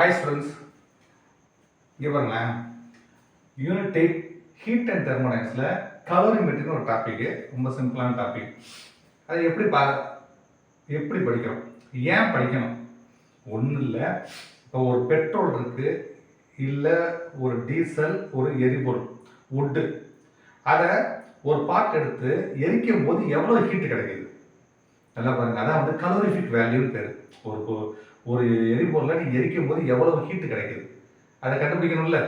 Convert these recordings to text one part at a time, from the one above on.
Hi students, இங்கே பாருங்களேன். Unit 8 heat and தெர்மோடைனமிக்ஸில் கலோரிமெட்ரின்னு ஒரு டாபிக், ரொம்ப சிம்பிளான டாபிக். அது எப்படி படிக்கிறோம், ஏன் படிக்கணும்? ஒன்றும் இல்லை, இப்போ ஒரு பெட்ரோல் இருக்குது, இல்லை ஒரு டீசல், ஒரு எரிபொருள் வுட்டு, அதை ஒரு பார்ட் எடுத்து எரிக்கும் போது எவ்வளோ ஹீட்டு கிடைக்கிது நல்லா பாருங்க. அதான் வந்து கலோரிஃபிக் வேல்யூன்னு பேர். ஒரு எரிபொருளை நீங்கள் எரிக்கும் போது எவ்வளவு ஹீட்டு கிடைக்கிது அதை கண்டுபிடிக்கணும்ல.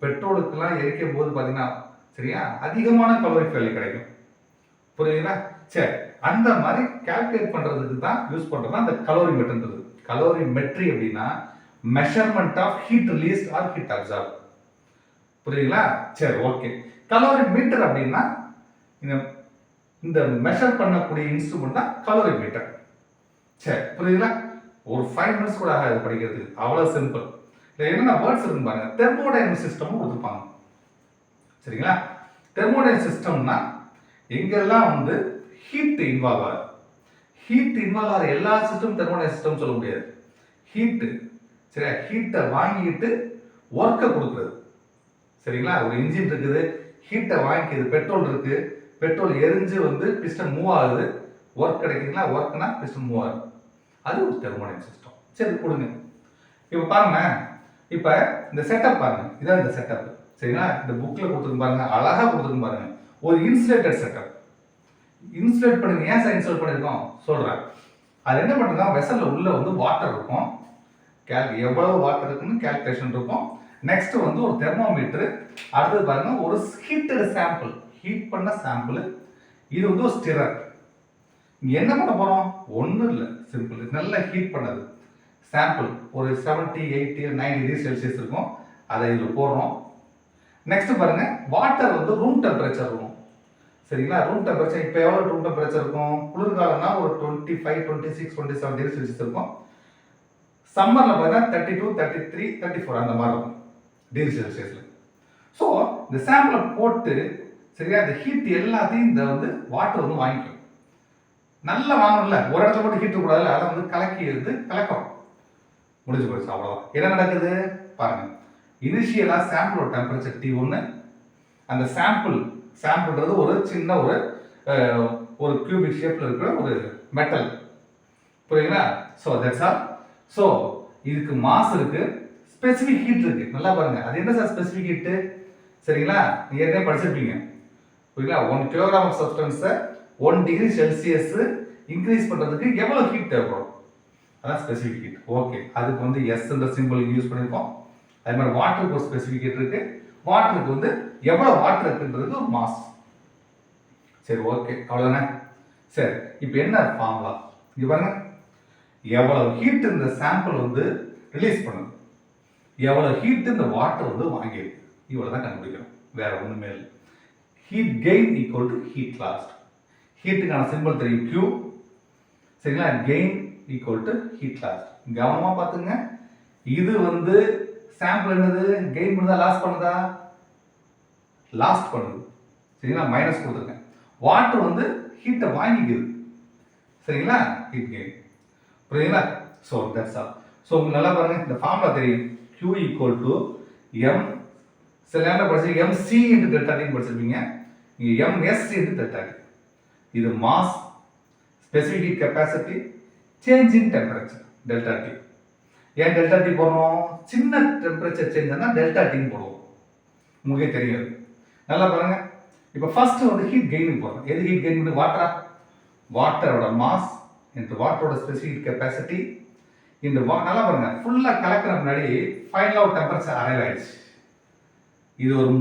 பெட்ரோலுக்கெல்லாம் எரிக்கும் போது பார்த்தீங்கன்னா சரியா அதிகமான கலோரிஃபிக் வேல்யூ கிடைக்கும். புரியுதுங்களா? சரி, அந்த மாதிரி கால்குலேட் பண்ணுறதுக்கு தான் யூஸ் பண்ணுறது அந்த கலோரிமெட்ரின்றது. கலோரிமெட்ரி அப்படின்னா measurement of heat released or heat absorb. புரியுதுங்களா? சரி, ஓகே. கலோரிமீட்டர் அப்படின்னா இந்த மெஷர் பண்ணக்கூடிய இன்ஸ்ட்ருமெண்ட் தான் கலோரிமீட்டர். சரி, புரியுதுங்களா? ஒரு 5 minutes கூட ஆகாது படிக்கிறதுக்கு, அவ்வளோ சிம்பிள். இதில் என்னென்ன வேர்ட்ஸ் இருக்குன்னு பாருங்க. தெர்மோடைனமிக் சிஸ்டமும் கொடுத்துருப்பாங்க. சரிங்களா? தெர்மோடைனமிக் சிஸ்டம்னா எங்கெல்லாம் வந்து ஹீட் இன்வால்வ் ஆகுது. ஹீட் இன்வால்வ் ஆகிற எல்லா சிஸ்டம் தெர்மோடைனமிக் சிஸ்டம் சொல்ல முடியாது. ஹீட்டு சரியா, ஹீட்டை வாங்கிட்டு ஒர்க்கை கொடுக்குறது. சரிங்களா? ஒரு இன்ஜின் இருக்குது, ஹீட்டை வாங்கிக்குது. பெட்ரோல் இருக்கு, பெட்ரோல் எரிஞ்சு வந்து பிஸ்டன் மூவ் ஆகுது, ஒர்க் கிடைக்குதுங்களா? ஒர்க்னா பிஸ்டன் மூவ் ஆகுது, அது ஒரு தெர்மோடைனமிக் சிஸ்டம். சரி, கொடுங்க. இப்போ பாருங்க, இப்போ இந்த செட்டப் பாருங்க, இதான் இந்த செட்டப். சரிங்களா? இந்த புக்கில் கொடுத்துருக்கு பாருங்க, அழகாக கொடுத்துருக்கு பாருங்க. ஒரு இன்சுலேட்டட் செட்டப். இன்சுலேட் பண்ணுங்க. ஏன் சார் இன்சுலேட் பண்ணியிருக்கோம் சொல்கிறேன். அது என்ன பண்ணுறதுனா, வெசலில் உள்ள வந்து வாட்டர் இருக்கும், எவ்வளவு வாட்டர் இருக்குன்னு கேல்குலேஷன் இருக்கும். நெக்ஸ்ட் வந்து ஒரு தெர்மோமீட்டர். அடுத்தது பாருங்க ஒரு ஹீட்டட் சாம்பிள், ஹீட் பண்ண சாம்பிள். இது வந்து ஒரு ஸ்டிரர். என்ன பண்ண போறோம்? ஒன்றும் இல்லை, சிம்பிள். நல்லா ஹீட் பண்ணது சாம்பிள் ஒரு 70, 80, 90 டிகிரி செல்சியஸ் இருக்கும். அதை இதில் போடுறோம். நெக்ஸ்ட் பாருங்க, வாட்டர் வந்து ரூம் டெம்பரேச்சர் இருக்கும். சரிங்களா? ரூம் டெம்பரேச்சர் இப்போ எவ்வளோ ரூம் டெம்பரேச்சர் இருக்கும்? குளிர்காலம்னா ஒரு 25, 26, 27 டிகிரி செல்சியஸ் இருக்கும். சம்மரில் பார்த்தீங்கன்னா 32, 33, 34 அந்த மாதிரி இருக்கும் டிகிரி செல்சியஸில். ஸோ இந்த சாம்பிளை போட்டு சரியா இந்த ஹீட் எல்லாத்தையும் இந்த வந்து வாட்டர் வந்து வாங்கிக்கும். நல்லா வாங்கணும்ல, ஒரு இடத்துல மட்டும் ஹீட் கூடாதுல, அதை வந்து கலக்கி எடுத்து கலக்கிறோம். முடிஞ்சு போயிடுச்சு, அவ்வளோதான். என்ன நடக்குது பாருங்க. இனிஷியலாக சாம்பிளோட டெம்பரேச்சர் T1. அந்த சாம்பிள்ன்றது ஒரு சின்ன ஒரு கியூபிக் ஷேப்பில் இருக்கிற ஒரு மெட்டல். புரியுதுங்களா? So that's all. ஸோ இதுக்கு மாஸ் இருக்கு, ஸ்பெசிஃபிக் ஹீட் இருக்கு. நல்லா பாருங்க, அது என்ன சார் ஸ்பெசிஃபிக் ஹீட்டு? சரிங்களா? நீங்க ஏற்கனவே படிச்சிருப்பீங்க. புரியுங்களா? 1 கிலோகிராம் ஆஃப் சப்ஸ்டன்ஸை 1 டிகிரி செல்சியஸ் இன்க்ரீஸ் பண்றதுக்கு எவ்வளவு ஹீட் தேவைப்படும்? அதான் ஸ்பெசிஃபிக் ஹீட். ஓகே, அதுக்கு வந்து எஸ் என்ற சிம்பிள் யூஸ் பண்ணிருக்கோம். அதே மாதிரி வாட்டருக்கு ஒரு ஸ்பெசிஃபிக் ஹீட் இருக்கு. வாட்டருக்கு வந்து எவ்வளவு வாட்டர் இருக்குன்றது ஒரு மாஸ். சரி, ஓகே, அவ்வளவுதானே. சரி, இப்போ என்ன ஃபார்முலா? இங்க பாருங்க, எவ்வளவு ஹீட் இந்த சாம்பிள் வந்து ரிலீஸ் பண்ணுது, எவ்வளவு ஹீட் இந்த வாட்டர் வந்து வாங்கியிருக்கு, இவ்வளவுதான் கண்டுபிடிக்கணும், வேற ஒண்ணுமே இல்லை. Heat gain equal to heat lost. ஹீட்டுக்கான சிம்பிள் தெரியும், Q. சரிங்களா? Gain equal to heat lost. கவனமா பார்த்துங்க. இது வந்து சாம்பிள் என்னது? கெயின் பண்ணுதா லாஸ் பண்ணுதா? லாஸ்ட் பண்ணுது. சரிங்களா? மைனஸ் கொடுத்துருக்கேன். வாட்டர் வந்து ஹீட்டை வாங்கிக்குது. சரிங்களா? Heat gain. புரியுதுங்களா? So that's all. ஸோ உங்களுக்கு நல்லா பாருங்க, இந்த ஃபார்முலா தெரியும். Q ஈக்குவல் டு M, சில நேரம் படிச்சு MC இன்டு டெல்டா T படிச்சிருப்பீங்க. இங்கே MS இன்டு டெல்டா T. இது mass, specific heat capacity, change in temperature delta T. ஏன் டெல்டா T போடுறோம்? சின்ன டெம்பரேச்சர் சேஞ்ச் ஆனால் டெல்டா Tன்னு போடுவோம். உங்களுக்கே தெரியாது. நல்லா பாருங்க. இப்போ ஃபர்ஸ்ட் வந்து ஹீட் கெயின் போடுறோம். எது ஹீட் கெயின் பண்ணி? வாட்டரோட மாஸ் இன்டு வாட்டரோட ஸ்பெசிஃபிக் கெப்பாசிட்டி இன்டு நல்லா பாருங்க. ஃபுல்லாக கலக்கிற முன்னாடி ஃபைனலாக டெம்பரேச்சர் அரைவ் ஆயிடுச்சு. இது ஒரு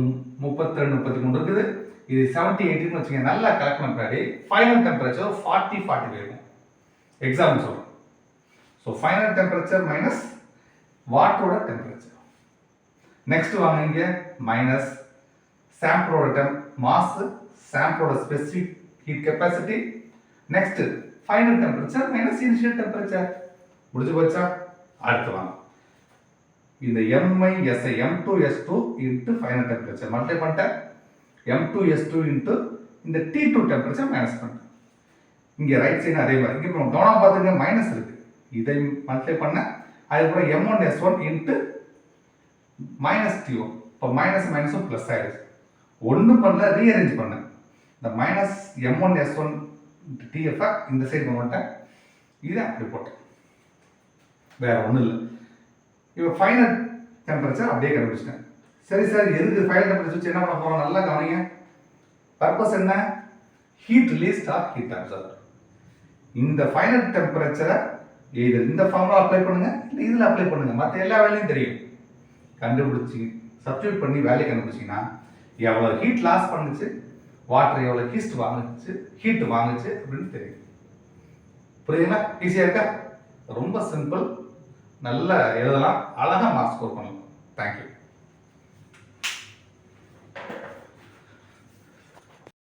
32, 33 இருக்குது. இது 70, 80 வச்சுங்க. நல்லா கலக்கின பின்னாடி ஃபைனல் டெம்பரேச்சர் 40, 45 இருக்கும். எக்ஸாம்பிள் சொல்றேன். ஸோ ஃபைனல் டெம்பரேச்சர் மைனஸ் வாட்டரோட டெம்பரேச்சர். நெக்ஸ்ட் வாங்க, இங்க மைனஸ் சாம்பிளோட மாஸ், சாம்பிளோட specific heat capacity. Next final temperature minus initial temperature. முடிஞ்சு போச்சா? அடுத்து வாங்க. இந்த MI M2S2 into final temperature multiply பண்ணிட்டேன். M2S2 இன்ட்டு இந்த T2 டெம்பரேச்சர் மைனஸ் பண்ணிட்டேன். இங்கே ரைட் சைடு அதே மாதிரி. இங்கே கவனம் பார்த்துங்க, மைனஸ் இருக்கு. இதை மல்டிப்ளை பண்ண அதுக்கப்புறம் M1S1 இன்ட்டு மைனஸ் T1. இப்போ மைனஸ் மைனஸும் ப்ளஸ் ஆயிடுச்சு. ஒன்றும் பண்ணல, ரீஅரேஞ்ச் பண்ணேன். இந்த மைனஸ் M1S1 TF இந்த சைடு கொண்டு வந்துட்டேன், இதை அப்படி போட்டேன், வேற ஒன்றும் இல்லை. இப்போ ஃபைனல் டெம்பரேச்சர் அப்படியே கண்டுபிடிச்சிட்டேன். சரி சார், எதுக்கு ஃபைனல் டெம்பரேச்சர் வச்சு என்ன பண்ண போகிறோம்? நல்லா கவனிங்க. பர்பஸ் என்ன? Heat release or heat absorb. இந்த ஃபைனல் டெம்பரேச்சரை இது இந்த ஃபார்முலா அப்ளை பண்ணுங்க, இல்லை இதில் அப்ளை பண்ணுங்க, மற்ற எல்லா வேலையும் தெரியும். கண்டுபிடிச்சி சப்ஸ்டியூட் பண்ணி வேலையை கண்டுபிடிச்சிங்கன்னா எவ்வளோ ஹீட் லாஸ் பண்ணுச்சு, வாட்டர் எவ்வளோ ஹீட் வாங்குச்சு அப்படின்னு தெரியும். புரியுதுங்களா? ஈஸியாக இருக்கா? ரொம்ப சிம்பிள், நல்லா எழுதலாம், அழகாக மார்க்ஸ் ஸ்கோர் பண்ணலாம். தேங்க்யூ.